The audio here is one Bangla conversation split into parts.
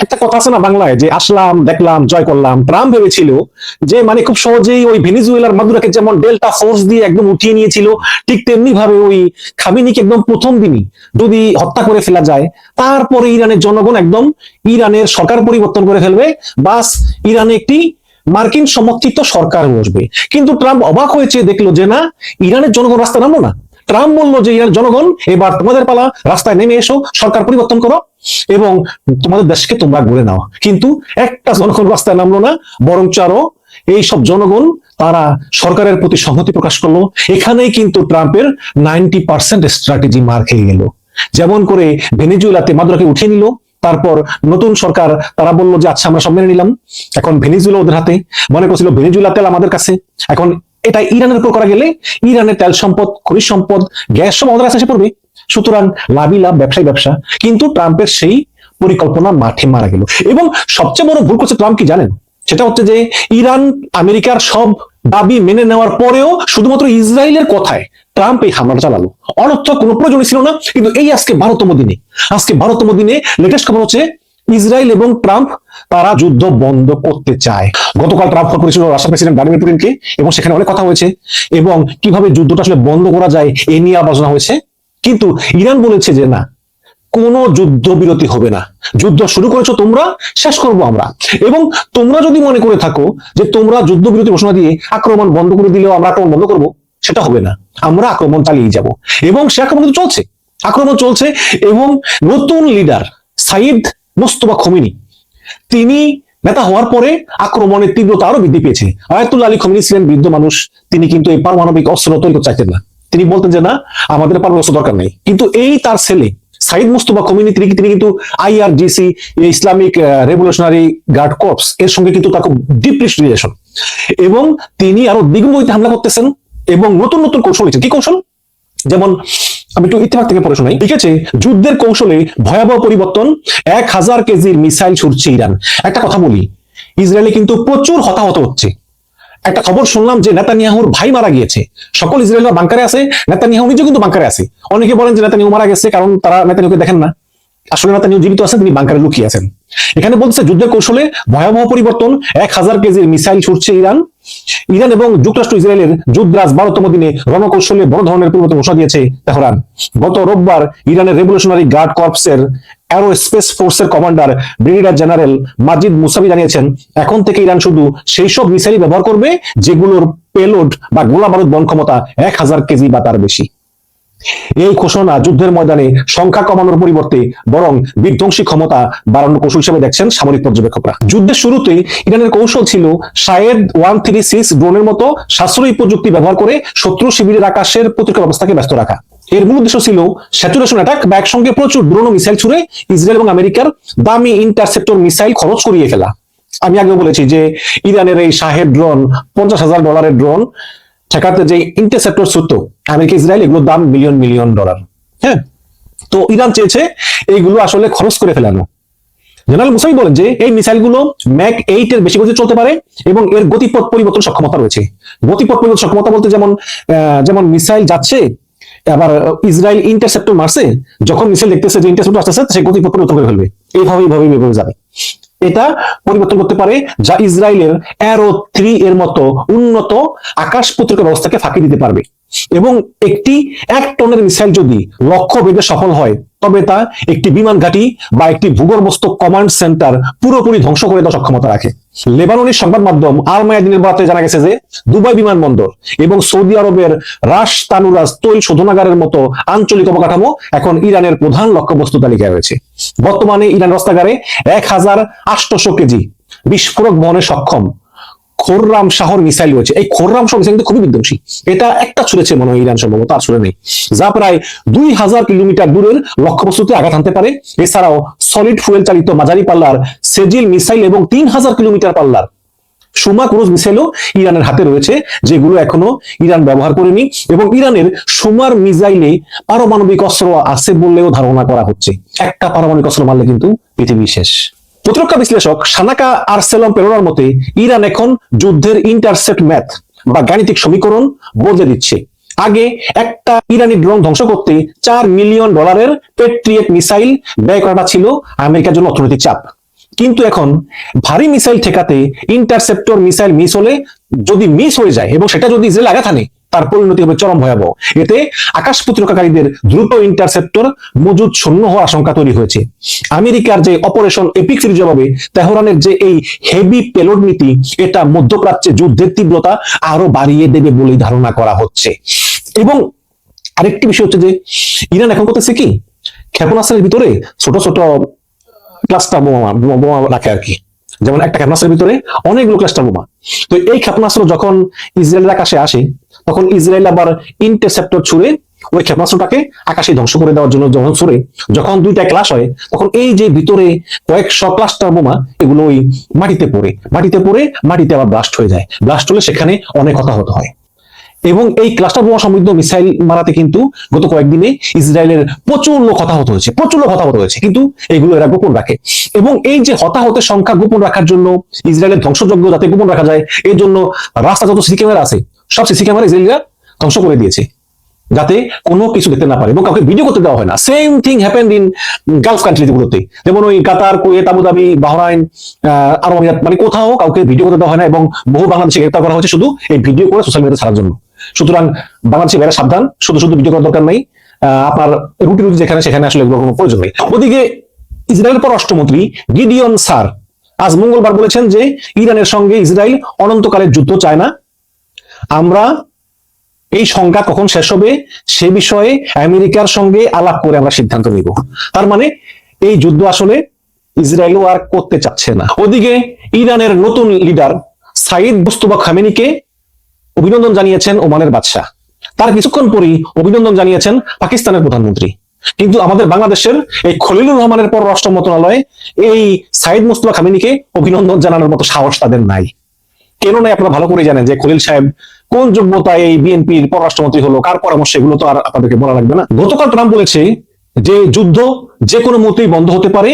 একটা কথা আছে না বাংলায়, যে আসলাম দেখলাম জয় করলাম। ট্রাম্প ভেবেছিল যে মানে খুব সহজেই ওই ভেনিজুয়েলার মাদুরাকে যেমন ডেল্টা ফোর্স দিয়ে একদম উঠিয়ে নিয়েছিল, ঠিক তেমনি ভাবে ওই খামেনিকে একদম প্রথম দিনই যদি হত্যা করে ফেলা যায়, তারপরে ইরানের জনগণ একদম ইরানের সরকার পরিবর্তন করে ফেলবে, বাস ইরানে একটি মার্কিন সমর্থিত সরকার বসবে। কিন্তু ট্রাম্প অবাক হয়েছে, দেখলো যে না, ইরানের জনগণ রাস্তা নামলো না। ট্রাম্প বললো যে ইরান জনগণ, এবার তোমাদের পালা, রাস্তায় নেমে এসো, সরকার পরিবর্তন করো এবং তোমাদের দেশকে তোমরা গড়ে নাও। কিন্তু একটা জনগণ রাস্তায় নামলো না, বরঞ্চ আরো এই সব জনগণ তারা সরকারের প্রতি সংহতি প্রকাশ করলো। এখানেই কিন্তু ট্রাম্পের 90% স্ট্র্যাটেজি মার খেয়ে গেল। যেমন করে ভেনেজুয়েলাতে মাদুরাকে উঠিয়ে নিল, তারপর নতুন সরকার তারা বললো যে আচ্ছা আমরা সব মেনে নিলাম, এখন ভেনেজুয়েলা ওদের হাতে। মনে করছিল ভেনেজুয়েলা তেল আমাদের কাছে, এখন এটা ইরানের উপর করা গেলে ইরানের তেল সম্পদ, খনিজ সম্পদ, গ্যাস সব আমাদের কাছে এসে পড়বে। সুতরাং লাভই লাভ, ব্যবসায় ব্যবসা। কিন্তু ট্রাম্পের সেই পরিকল্পনা মাঠে মারা গেল। এবং সবচেয়ে বড় ভুল করছে ট্রাম্প কি জানেন? সেটা হচ্ছে যে ইরান আমেরিকার সব দাবি মেনে নেওয়ার পরেও শুধুমাত্র ইসরায়েলের কথায় ট্রাম্প এই হামলাটা চালালো। অনর্থক কোনো প্রয়োজন ছিল না। কিন্তু এই আজকে 12তম দিনে লেটেস্ট খবর হচ্ছে ইসরায়েল এবং ট্রাম্প তারা যুদ্ধ বন্ধ করতে চায়। গতকাল ট্রাম্প ফোন করেছিল রাশিয়ার প্রেসিডেন্ট ভ্লাদিমির পুতিনকে, এবং সেখানে অনেক কথা হয়েছে এবং কিভাবে যুদ্ধটা আসলে বন্ধ করা যায় এ নিয়ে আলোচনা হয়েছে। কিন্তু ইরান বলেছে যে না, কোনো যুদ্ধ বিরতি হবে না, যুদ্ধ শুরু করেছো তোমরা, শেষ করবো আমরা। এবং তোমরা যদি মনে করে থাকো যে তোমরা যুদ্ধ বিরতি ঘোষণা দিয়ে আক্রমণ বন্ধ করে দিলেও আমরা আক্রমণ বন্ধ করবো, সেটা হবে না। আমরা আক্রমণ চালিয়ে যাব। এবং সে আক্রমণ চলছে, আক্রমণ চলছে। এবং নতুন লিডার সাইদ মোস্তফা খোমেনি, তিনি নেতা হওয়ার পরে আক্রমণের তীব্রতা আরো বৃদ্ধি পেয়েছে। আয়াতুল্লাহ আলী খোমেনি ছিলেন বৃদ্ধ মানুষ, তিনি কিন্তু এই পারমাণবিক অস্ত্র তৈরি করতে চাইতেন না। তিনি বলতেন যে না, আমাদের পারমাণবিক অস্ত্র দরকার নেই। কিন্তু এই তার ছেলে সাইদ মুস্তফা খোমেনি, তিনি কিন্তু IRGC, Islamic Revolutionary Guard Corps, এর সঙ্গে কিন্তু তার খুব ডিপ রিলেশন। এবং তিনি আরো দ্বিগুণ গতিতে হামলা করতেছেন এবং নতুন নতুন কৌশল নিচ্ছেন। কি কৌশল? যেমন আমি একটু ইতিহাস থেকে পড়ে শোনাই। লিখেছে যুদ্ধের কৌশলে ভয়াবহ পরিবর্তন, 1000 কেজির মিসাইল ছুটছে ইরান। একটা কথা বলি, ইসরায়েলে কিন্তু প্রচুর হতাহত হচ্ছে। একটা খবর শুনলাম যে নেতানিয়াহুর ভাই মারা গিয়েছে। সকল ইসরায়েলরা বাংকারে আছে, নেতানিয়াহু নিজে কিন্তু বাংকারে আছে। অনেকে বলেন যে নেতানিয়াহু মারা গেছে কারণ তারা নেতানিয়াহুকে দেখেন না। আসলে নেতানিয়াহু জীবিত আছেন, তিনি বাংকারে লুকিয়ে আছেন। এখানে বলছে যুদ্ধের কৌশলে ভয়াবহ পরিবর্তন, 1000 কেজির মিসাইল ছুটছে ইরান। ইরান এবং যুক্তরাষ্ট্র ইসরায়েলের যুদ্ধরাজ 12তম দিনে রণকৌশলে বড় ধরনের পরিবর্তন ঘোষণা দিয়েছে তেহরান। গত রোববার ইরানের রেভলিউশনারি গার্ড কর্পসের অ্যারোস্পেস ফোর্সের কমান্ডার ব্রিগেডিয়ার জেনারেল মাজিদ মুসাবি জানিয়েছেন, এখন থেকে ইরান শুধু সেই সব মিসাইল ব্যবহার করবে যেগুলোর পেলোড বা গোলা বারুদ বহন ক্ষমতা 1000 কেজি বা তার বেশি। এই ঘোষণা যুদ্ধের ময়দানে সংখ্যা কমানোর পরিবর্তে বরং বিধ্বংসী ক্ষমতা বাড়ানোর কৌশল হিসেবে দেখছেন সামরিক পর্যবেক্ষকরা। যুদ্ধের শুরুতে ইরানের কৌশল ছিল শাহেদ 136 ড্রোনের মতো সাশ্রয়ী প্রযুক্তি ব্যবহার করে শত্রু শিবিরের আকাশের প্রতিরক্ষা ব্যবস্থাকে ব্যস্ত রাখা। এর মূল উদ্দেশ্য ছিল স্যাচুরেশন অ্যাটাক বা একসঙ্গে প্রচুর ড্রোন ও মিসাইল ছুড়ে ইসরায়েল এবং আমেরিকার দামি ইন্টারসেপ্টর মিসাইল খরচ করিয়ে ফেলা। আমি আগেও বলেছি যে ইরানের এই শাহেদ ড্রোন, $50,000 ড্রোন ঠেকাতে যে ইন্টারসেপ্টর ছুটতো আমেরিকা ইসরায়েল, এগুলোর দাম মিলিয়ন মিলিয়ন ডলার। হ্যাঁ, তো ইরান চেয়েছে এইগুলো আসলে খরচ করে ফেলানো। জেনারেল মুসাবি বলেন যে এই মিসাইলগুলো ম্যাক 8 এর বেশি গতিতে চলতে পারে এবং এর গতিপথ পরিবর্তন সক্ষমতা রয়েছে। গতিপথ পরিবর্তন সক্ষমতা বলতে যেমন মিসাইল যাচ্ছে, আবার ইসরায়েল ইন্টারসেপ্টর মারছে, যখন মিসাইল দেখতেছে যে ইন্টারসেপ্টর আসতেছে, সে গতিপথ পরিবর্তন করে ফেলবে। এইভাবে যাবে। এটা পরিবর্তন করতে পারে, যা ইসরায়েলের অ্যারো 3 এর মতো উন্নত আকাশ প্রতিরক্ষা ব্যবস্থাকে ফাঁকি দিতে পারবে। এবং একটি 1 টনের মিসাইল যদি লক্ষ্য ভেদে সফল হয়, তবে তা একটি বিমান ঘাঁটি বা একটি ভূগর্ভস্থ কমান্ড সেন্টার পুরোপুরি ধ্বংস করে দেওয়ার সক্ষমতা রাখে। লেবাননের সংবাদ মাধ্যম আল মায়াদিনের বরাতে জানা গেছে যে দুবাই বিমানবন্দর এবং সৌদি আরবের রাস তানুরাজ তৈল শোধনাগারের মতো আঞ্চলিক অবকাঠামো এখন ইরানের প্রধান লক্ষ্যবস্তু তালিকায় রয়েছে। বর্তমানে ইরান রস্তাগারে 1800 কেজি বিস্ফোরক বহনে সক্ষম খোররাম শাহর মিসাইল রয়েছে। এই খোররাম শাহ মিসাইল কিন্তু খুবই বিধ্বংসী। এটা একটা ছুড়েছে মনে হয় ইরান, সম্ভবত আর ছুড়ে নেই, যা প্রায় 2000 কিলোমিটার দূরের লক্ষ্যবস্তুতে আঘাত হানতে পারে। এছাড়াও সলিড ফুয়েল চালিত মাঝারি পাল্লার সেজিল মিসাইল এবং 3000 কিলোমিটার পাল্লার সুমা ক্রুজ মিসাইলও ইরানের হাতে রয়েছে, যেগুলো এখনো ইরান ব্যবহার করেনি। এবং ইরানের সুমার মিসাইলে পারমাণবিক অস্ত্র আছে বললেও ধারণা করা হচ্ছে। একটা পারমাণবিক অস্ত্র মারলে কিন্তু পৃথিবী শেষ। প্রতিরক্ষা বিশ্লেষক সানাকা আরসেলম পেরোরার মতে ইরান এখন যুদ্ধের ইন্টারসেপ্ট ম্যাথ বা গাণিতিক সমীকরণ বদলে দিচ্ছে। আগে একটা ইরানি ড্রোন ধ্বংস করতে $4 মিলিয়ন পেট্রিয়েট মিসাইল ব্যয় করাটা ছিল আমেরিকার জন্য অর্থনৈতিক চাপ। কিন্তু এখন ভারী মিসাইল ঠেকাতে ইন্টারসেপ্টর মিসাইল মিস হলে, যদি মিস হয়ে যায় এবং সেটা যদি ইসরায়েল আঘাত হানে, তার পরিণতি হবে চরম ভয়াবহ। এতে আকাশ প্রতিরক্ষাকারীদের দ্রুত ইন্টারসেপ্টর মজুদ শূন্য হওয়ার আশঙ্কা তৈরি হয়েছে। আমেরিকার যে অপারেশন এপিক সিরিজ জবাবে তেহরানের যে এই হেভি পেলোড নীতি, এটা মধ্যপ্রাচ্যে যুদ্ধের তীব্রতা আরো বাড়িয়ে দেবে বলেই ধারণা করা হচ্ছে। এবং আরেকটি বিষয় হচ্ছে যে ইরান এখন করতেছে কি, ক্ষেপণাস্ত্রের ভিতরে ছোট ছোট ক্লাস্টার বোমা রাখে আর কি। যেমন একটা ক্ষেপণাস্ত্রের ভিতরে অনেকগুলো ক্লাস্টার বোমা। তো এই ক্ষেপণাস্ত্র যখন ইসরায়েলের আকাশে আসে, তখন ইসরায়েল আবার ইন্টারসেপ্টর ছুড়ে ওই ক্ষেপণাস্ত্রটাকে আকাশে ধ্বংস করে দেওয়ার জন্য যখন ছুড়ে, যখন দুইটা ক্লাশ হয়, তখন এই যে ভিতরে কয়েকশো ক্লাস্টার বোমা, এগুলো ওই মাটিতে পড়ে মাটিতে আবার ব্লাস্ট হয়ে যায়। ব্লাস্ট হলে সেখানে অনেক হতাহত হয়। এবং এই ক্লাস্টার বোমা সমৃদ্ধ মিসাইল মারাতে কিন্তু গত কয়েকদিনে ইসরায়েলের প্রচুর লোক হতাহত হয়েছে, কিন্তু এগুলো এরা গোপন রাখে। এবং এই যে হতাহতের সংখ্যা গোপন রাখার জন্য, ইসরায়েলের ধ্বংসযজ্ঞ যাতে গোপন রাখা যায়, এর জন্য রাস্তা যত সিসি ক্যামেরা আছে, সব সিসি ক্যামেরা ইসরায়েলিরা ধ্বংস করে দিয়েছে, যাতে কোনো কিছু দেখতে না পারে এবং কাউকে ভিডিও করতে দেওয়া হয় না। Same thing happened in Gulf কান্ট্রিগুলোতে, যেমন ওই কাতার, কুয়েত, আবুধাবি, বাহরাইন, আরব আমিরাত, মানে কোথাও কাউকে ভিডিও করতে দেওয়া হয় না। এবং বহু বাংলাদেশে গ্রেপ্তার করা হয়েছে শুধু এই ভিডিও করে সোশ্যাল মিডিয়াতে ছাড়ার জন্য। সুতরাং বাংলাদেশি ভাইরা সাবধান, শুধু ভিডিও করার দরকার নেই। আপনার রুটি যেখানে সেখানে আসলে এগুলোর কোনো প্রয়োজন নেই। ওদিকে ইসরায়েলের পররাষ্ট্রমন্ত্রী গিডিয়ন সার আজ মঙ্গলবার বলেছেন যে ইরানের সঙ্গে ইসরায়েল অনন্তকালের যুদ্ধ চায় না। আমরা এই সংঘাত কখন শেষ হবে সে বিষয়ে আমেরিকার সঙ্গে আলাপ করে আমরা সিদ্ধান্ত নিব। তার মানে এই যুদ্ধ আসলে ইসরায়েলও আর করতে চাচ্ছে না। ওদিকে ইরানের নতুন লিডার সাইদ মুস্তফা খামেনিকে অভিনন্দন জানিয়েছেন ওমানের বাদশাহ। তার কিছুক্ষণ পরেই অভিনন্দন জানিয়েছেন পাকিস্তানের প্রধানমন্ত্রী। কিন্তু আমাদের বাংলাদেশের এই খলিলুর রহমানের পররাষ্ট্র মন্ত্রণালয় এই সাইদ মুস্তফা খামেনিকে অভিনন্দন জানানোর মতো সাহস তাদের নাই। কেন নাই আপনারা ভালো করে জানেন যে খলিল সাহেব কোন যোগ্যতায় এই বিএনপির পররাষ্ট্রমন্ত্রী হলো, কার পরামর্শ, এগুলো তো আর আপনাদেরকে বলা লাগবে না। গতকাল ট্রাম্প বলেছে যে যুদ্ধ যে কোনো মুহূর্তেই বন্ধ হতে পারে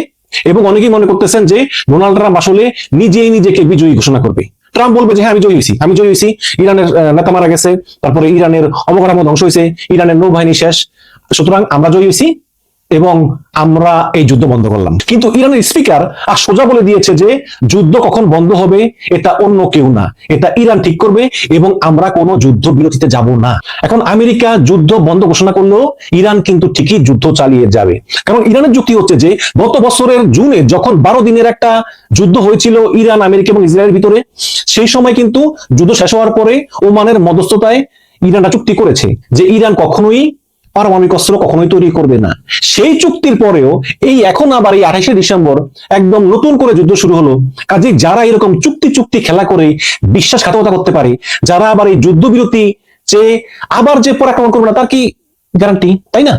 এবং অনেকেই মনে করতেছেন যে ডোনাল্ড ট্রাম্প আসলে নিজেই নিজেকে বিজয়ী ঘোষণা করবে। ট্রাম্প বলবে যে হ্যাঁ আমি জয়ী হয়েছি, ইরানের নেতা মারা গেছে, তারপরে ইরানের অবকাঠামো ধ্বংস হয়েছে, ইরানের নৌবাহিনী শেষ, সুতরাং আমরা জয়ী হয়েছি এবং আমরা এই যুদ্ধ বন্ধ করলাম। কিন্তু ইরানের স্পিকার আর সোজা বলে দিয়েছে যে যুদ্ধ কখন বন্ধ হবে এটা অন্য কেউ না, এটা ইরান ঠিক করবে এবং আমরা কোনো যুদ্ধ বিরতিতে যাব না। এখন আমেরিকা যুদ্ধ বন্ধ ঘোষণা করলেও ইরান কিন্তু ঠিকই যুদ্ধ চালিয়ে যাবে। কারণ ইরানের যুক্তি হচ্ছে যে গত বছরের জুনে যখন 12 দিনের একটা যুদ্ধ হয়েছিল ইরান, আমেরিকা এবং ইসরায়েলের ভিতরে, সেই সময় কিন্তু যুদ্ধ শেষ হওয়ার পরে ওমানের মধ্যস্থতায় ইরানরা চুক্তি করেছে যে ইরান কখনোই পারমাণবিক অস্ত্র কখনোই তৈরি করবে না। সেই চুক্তির পরেও এই এখন আবার এই 28শে ডিসেম্বর একদম নতুন করে যুদ্ধ শুরু হলো। কাজে যারা এরকম চুক্তি খেলা করে বিশ্বাসঘাতকতা করতে পারে, যারা আবার এই যুদ্ধবিরতি চেয়ে আবার যে পর আক্রমণ করবে না, তার কি গ্যারান্টি, তাই না?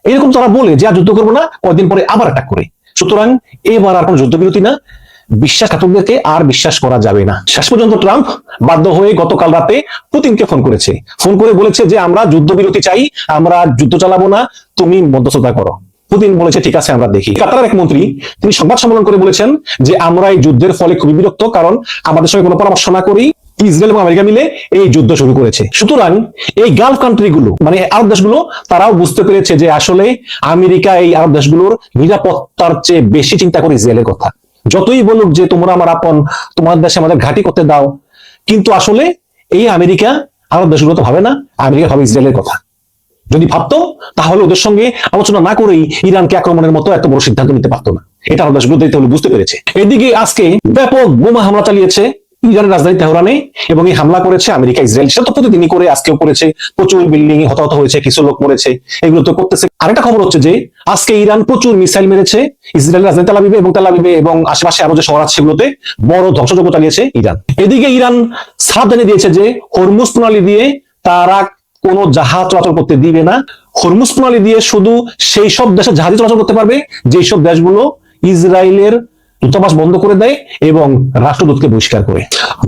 এরকম তারা বলে যে আর যুদ্ধ করবো না, কয়েকদিন পরে আবার অ্যাটাক করে। সুতরাং এবার আর কোনো যুদ্ধবিরতি না, বিশ্বাসঘাতকদেরকে আর বিশ্বাস করা যাবে না। শেষ পর্যন্ত ট্রাম্প বাধ্য হয়ে গতকাল রাতে পুতিনকে ফোন করে বলেছে যে আমরা যুদ্ধবিরতি চাই, আমরা যুদ্ধ চালাবো না, তুমি মধ্যস্থতা করো। পুতিন বলেছে ঠিক আছে আমরা দেখি। কাতারের এক মন্ত্রী তিনি সংবাদ সম্মেলন করে বলেছেন যে আমরা এই যুদ্ধের ফলে খুবই বিরক্ত, কারণ আমাদের সঙ্গে কোনো পরামর্শ না করেই ইসরায়েল এবং আমেরিকা মিলে এই যুদ্ধ শুরু করেছে। সুতরাং এই গালফ কান্ট্রিগুলো মানে আরব দেশগুলো তারাও বুঝতে পেরেছে যে আসলে আমেরিকা এই আরব দেশগুলোর নিরাপত্তার চেয়ে বেশি চিন্তা করে ইসরায়েলের কথা। যতই বলুক যে তোমরা আমার আপন, তোমার দেশে আমাদের ঘাঁটি করতে দাও, কিন্তু আসলে এই আমেরিকা আরব দেশগুলো তো ভাবে না, আমেরিকা ভাবে ইসরায়েলের কথা। যদি ভাবতো তাহলে ওদের সঙ্গে আলোচনা না করেই ইরানকে আক্রমণের মতো এত বড় সিদ্ধান্ত নিতে পারতো না। এটা আরব দেশগুলো বুঝতে পেরেছে। এদিকে আজকে ব্যাপক বোমা হামলা চালিয়েছে ইরানের রাজধানী তেহরানে এবং এই হামলা করেছে আমেরিকা, ইসরায়েল। সেটা তো প্রতিদিনই করে, আজকেও করেছে। প্রচুর বিল্ডিং হতাহত হয়েছে, কিছু লোক মরেছে, এগুলো তো করতেছে। আরেকটা খবর হচ্ছে যে আজকে ইরান প্রচুর মিসাইল মেরেছে ইসরায়েলের রাজধানী তেল আবিবে এবং আশেপাশে আরো যে শহর আছে সেগুলোতে বড় ধ্বংসযজ্ঞ চালিয়েছে ইরান। এদিকে ইরান সাবধানে দিয়েছে যে হরমুজ প্রণালী দিয়ে তারা কোনো জাহাজ চলাচল করতে দিবে না। হরমুজ প্রণালী দিয়ে শুধু সেই সব দেশে জাহাজ চলাচল করতে পারবে যেই সব দেশগুলো ইসরায়েলের দূতাবাস বন্ধ করে দেয় এবং রাষ্ট্রদূতকে বহিষ্কার করে।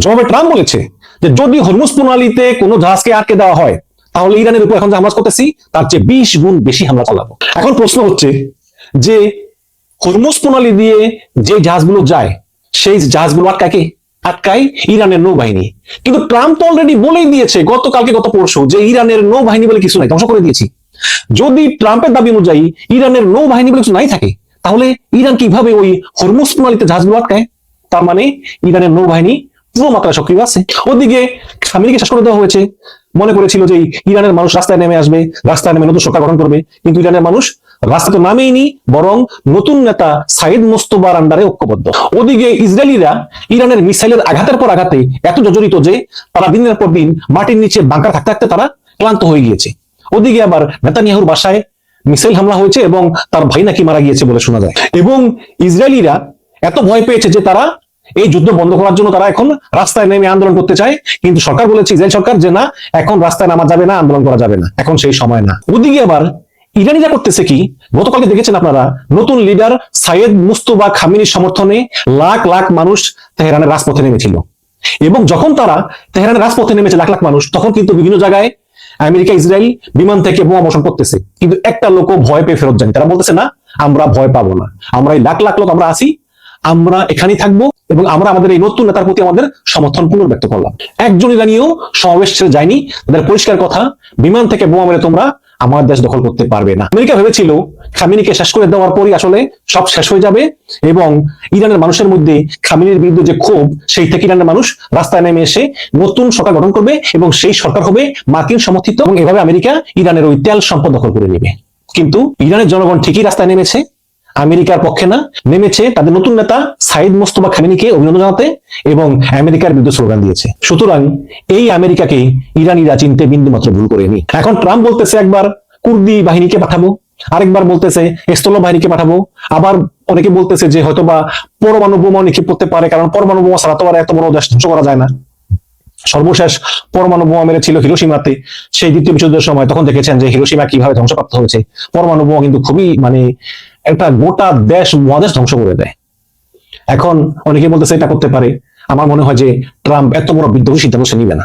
জবাবে ট্রাম্প বলেছে যে যদি হরমুজ প্রণালীতে কোনো জাহাজকে আটকে দেওয়া হয় তাহলে ইরানের উপর এখন যে হামলা করতেছি তার চেয়ে 20 গুণ বেশি হামলা চালাবো। এখন প্রশ্ন হচ্ছে যে হরমুজ প্রণালী দিয়ে যে জাহাজগুলো যায় সেই জাহাজগুলো আটকায় ইরানের নৌবাহিনী। কিন্তু ট্রাম্প তো অলরেডি বলেই দিয়েছে গত পরশু যে ইরানের নৌবাহিনী বলে কিছু নাই, ধ্বংস করে দিয়েছি। যদি ট্রাম্পের দাবি অনুযায়ী ইরানের নৌবাহিনী বলে কিছু নাই থাকে, তাহলে ইরান কিভাবে ওই হরমুজ প্রণালীতে জাহাজগুলো আটকায়? তার মানে ইরানের নৌবাহিনী পুরো মাত্রায় সক্রিয় আছে। ওদিকে খামেনিকে শেষ করে দেওয়া হয়েছে, মনে করেছিল যে ইরানের মানুষ রাস্তায় নেমে আসবে, রাস্তায় নেমে নতুন সরকার গঠন করবে, কিন্তু ইরানের মানুষ রাস্তা তো নামেইনি, বরং নতুন নেতা সাইদ মোস্তফার আন্ডারে ঐক্যবদ্ধ। ওদিকে ইসরায়েলিরা ইরানের মিসাইলের আঘাতের পর আঘাতে এত জর্জরিত যে তারা দিনের পর দিন মাটির নিচে বাংকার থাকতে থাকতে তারা ক্লান্ত হয়ে গিয়েছে। ওদিকে আবার নেতানিয়াহুর বাসায় মিসাইল হামলা হয়েছে এবং তার ভাই নাকি মারা গিয়েছে বলে শোনা যায়। এবং ইসরায়েলিরা এত ভয় পেয়েছে যে তারা এই যুদ্ধ বন্ধ করার জন্য তারা এখন রাস্তায় নেমে আন্দোলন করতে চায়, কিন্তু সরকার বলেছে, ইসরায়েল সরকার, যে না, এখন রাস্তায় নামা যাবে না, আন্দোলন করা যাবে না, এখন সেই সময় না। ওদিকে আবার ইরানিরা করতেছে কি, গতকালকে দেখেছেন আপনারা, নতুন লিডার সাইয়েদ মুস্তফা খামেনির সমর্থনে লাখ লাখ মানুষ তেহরানের রাজপথে নেমেছিল। এবং যখন তারা তেহরানের রাজপথে নেমেছে লাখ লাখ মানুষ, তখন কিন্তু বিভিন্ন জায়গায় আমেরিকা ইসরায়েল বিমান থেকে বোমা বর্ষণ করতেছে, কিন্তু একটা লোকও ভয় পেয়ে ফেরত যায়নি। তারা বলতেছে না, আমরা ভয় পাবো না, আমরা এই লাখ লাখ লোক আমরা আছি, আমরা এখানেই থাকবো এবং আমরা আমাদের এই নতুন নেতার প্রতি আমাদের সমর্থন পুনর্ব্যক্ত করলাম। একজন ইরানিও সমাবেশ ছেড়ে যায়নি, তাদের পরিষ্কার কথা, বিমান থেকে বোমা মেরে তোমরা আমার দেশ দখল করতে পারবে না। আমেরিকা ভেবেছিল খামেনিকে শেষ করে দেওয়ার পরই আসলে সব শেষ হয়ে যাবে এবং ইরানের মানুষের মধ্যে খামেনির বিরুদ্ধে যে ক্ষোভ, সেই থেকে ইরানের মানুষ রাস্তায় নেমে এসে নতুন সরকার গঠন করবে এবং সেই সরকার হবে মার্কিন সমর্থিত, এবং এভাবে আমেরিকা ইরানের ওই তেল সম্পদ দখল করে নেবে। কিন্তু ইরানের জনগণ ঠিকই রাস্তায় নেমেছে, আমেরিকার পক্ষে না, নেমেছে তাদের নতুন নেতা সাইদ মোস্তফা খামেনিকে অভিনন্দন জানাতে এবং আমেরিকার বিরুদ্ধে স্লোগান দিয়েছে। সুতরাং এই আমেরিকাকে ইরানিরা চিনতে বিন্দুমাত্র ভুল করেনি। এখন ট্রাম্প বলতেছে একবার কুর্দি বাহিনীকে পাঠাবো, আরেকবার বলতেছে স্থল বাহিনীকে পাঠাবো, আবার অনেকে বলতেছে যে হয়তোবা পরমাণু বোমা নিক্ষেপ করতে পারে, কারণ পরমাণু বোমা ছাড়া তো আর এত বড় দেশ ধ্বংস করা যায় না। সর্বশেষ পরমাণু বোমা মেরেছিল হিরোশিমাতে সেই দ্বিতীয় বিশ্বযুদ্ধের সময়, তখন দেখেছেন যে হিরোশিমা কিভাবে ধ্বংসপ্রাপ্ত হয়েছে। পরমাণু বোমা কিন্তু খুবই একটা গোটা দেশ মহাদেশ ধ্বংস করে দেয়। এখন অনেকে বলতেছে এটা করতে পারে। আমার মনে হয় যে ট্রাম্প এত বড় বিদ্রোহী সিদ্ধান্ত সে নিবে না।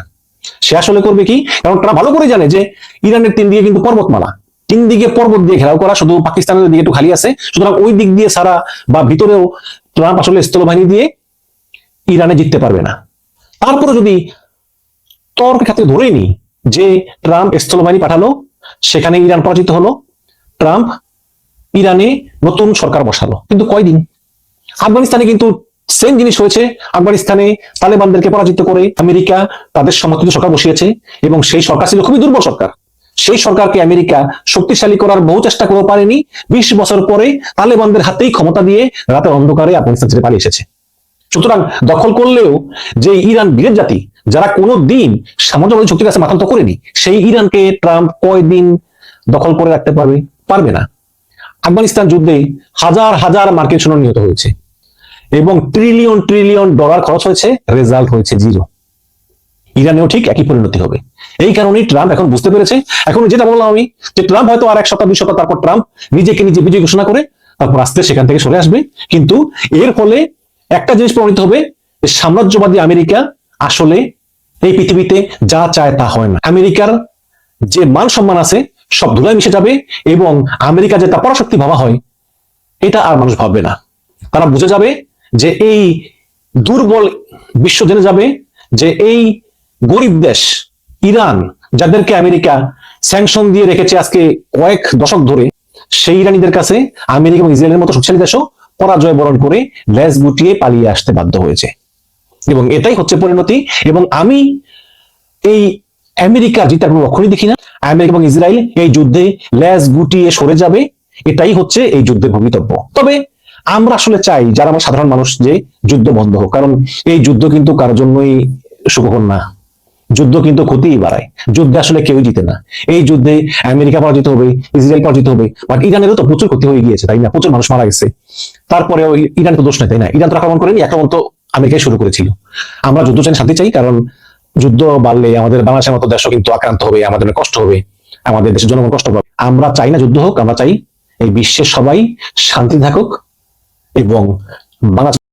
সে আসলে করবে কি, কারণ ট্রাম্প ভালো করে জানে যে ইরানের 3 দিকে কিন্তু পর্বতমালা, 3 দিকে পর্বত দিয়ে ঘেরাও করা, শুধু পাকিস্তানের দিকে একটু খালি আছে, সুতরাং ওই দিক দিয়ে সারা বা ভিতরেও ট্রাম্প আসলে স্থলবাহিনী দিয়ে ইরানে জিততে পারবে না। তারপরে যদি তর্কের ক্ষেত্রে ধরেই নি যে ট্রাম্প স্থলবাহিনী পাঠালো, সেখানে ইরান পরাজিত হলো, ট্রাম্প ইরানে নতুন সরকার বসালো, কিন্তু কয়দিন? আফগানিস্তানে কিন্তু সেম জিনিস হয়েছে। আফগানিস্তানে তালেবানদেরকে পরাজিত করে আমেরিকা তাদের সমর্থিত সরকার বসিয়েছে এবং সেই সরকার ছিল খুবই দুর্বল সরকার। সেই সরকারকে আমেরিকা শক্তিশালী করার বহু চেষ্টা করে পারেনি। 20 বছর পরে তালেবানদের হাতেই ক্ষমতা দিয়ে রাতের অন্ধকারে আফগানিস্তান ছেড়ে পালিয়ে এসেছে। সুতরাং দখল করলেও যে ইরান বীরের জাতি, যারা কোনো দিন সাম্রাজ্যবাদী শক্তির কাছে মাথা নত করেনি, সেই ইরানকে ট্রাম্প কয়দিন দখল করে রাখতে পারবে? পারবে না। আফগানিস্তান যুদ্ধে হাজার হাজার মার্কিন সৈন্য নিহত হয়েছে এবং ট্রিলিয়ন ট্রিলিয়ন ডলার খরচ হয়েছে, রেজাল্ট হয়েছে জিরো। ইরানেও ঠিক একই পরিণতি হবে। এই কারণেই ট্রাম্প এখন বুঝতে পেরেছে। এখন যেটা বললাম আমি, যে ট্রাম্প হয়তো আর 1 সপ্তাহ 2 সপ্তাহ তারপর ট্রাম্প নিজেকে নিজে বিজয়ী ঘোষণা করে তারপর আস্তে সেখান থেকে সরে আসবে, কিন্তু এর ফলে একটা জিনিস প্রমাণিত হবে, সাম্রাজ্যবাদী আমেরিকা আসলে এই পৃথিবীতে যা চায় তা হয় না। আমেরিকার যে মান সম্মান আছে সব ধুলায় মিশে যাবে এবং আমেরিকা যে তা পরাশক্তি ভাবা হয়, এটা আর মানুষ ভাববে না। তারা বুঝে যাবে যে এই দুর্বল বিশ্ব জেনে যাবে যে এই গরিব দেশ ইরান, যাদেরকে আমেরিকা স্যাংশন দিয়ে রেখেছে আজকে কয়েক দশক ধরে, সেই ইরানিদের কাছে আমেরিকা এবং ইসরায়েলের মতো শক্তিশালী দেশও পরাজয় বরণ করে লেজ গুটিয়ে পালিয়ে আসতে বাধ্য হয়েছে এবং এটাই হচ্ছে পরিণতি। এবং আমি এই আমেরিকার জিতার কোনো লক্ষণই দেখি না। আমেরিকা এবং ইসরায়েল এই যুদ্ধে লেজ গুটিয়ে সরে যাবে, এটাই হচ্ছে এই যুদ্ধের ভবিতব্য। তবে আমরা আসলে চাই, যারা আমরা সাধারণ মানুষ, যে যুদ্ধ বন্ধ হোক, কারণ এই যুদ্ধ কিন্তু কারোর জন্যই সুখকর না। যুদ্ধ কিন্তু ক্ষতিই বাড়ায়। যুদ্ধে আসলে কেউই জিতে না। এই যুদ্ধে আমেরিকা পরাজিত হবে, ইসরায়েল পরাজিত হবে, বাট ইরানেরও তো প্রচুর ক্ষতি হয়ে গিয়েছে, তাই না? প্রচুর মানুষ মারা গেছে। তারপরে ইরান তো দোষ নেই, তাই না? ইরান তো আক্রমণ করেনি, আক্রমণ তো আমেরিকাই শুরু করেছিল। আমরা যুদ্ধ চাই, শান্তি চাই, কারণ যুদ্ধ বাড়লে আমাদের বাংলাদেশের মতো দেশও কিন্তু আক্রান্ত হবে, আমাদের কষ্ট হবে, আমাদের দেশের জনগণ কষ্ট পাবে। আমরা চাই না যুদ্ধ হোক, আমরা চাই এই বিশ্বের সবাই শান্তি থাকুক এবং বাংলাদেশ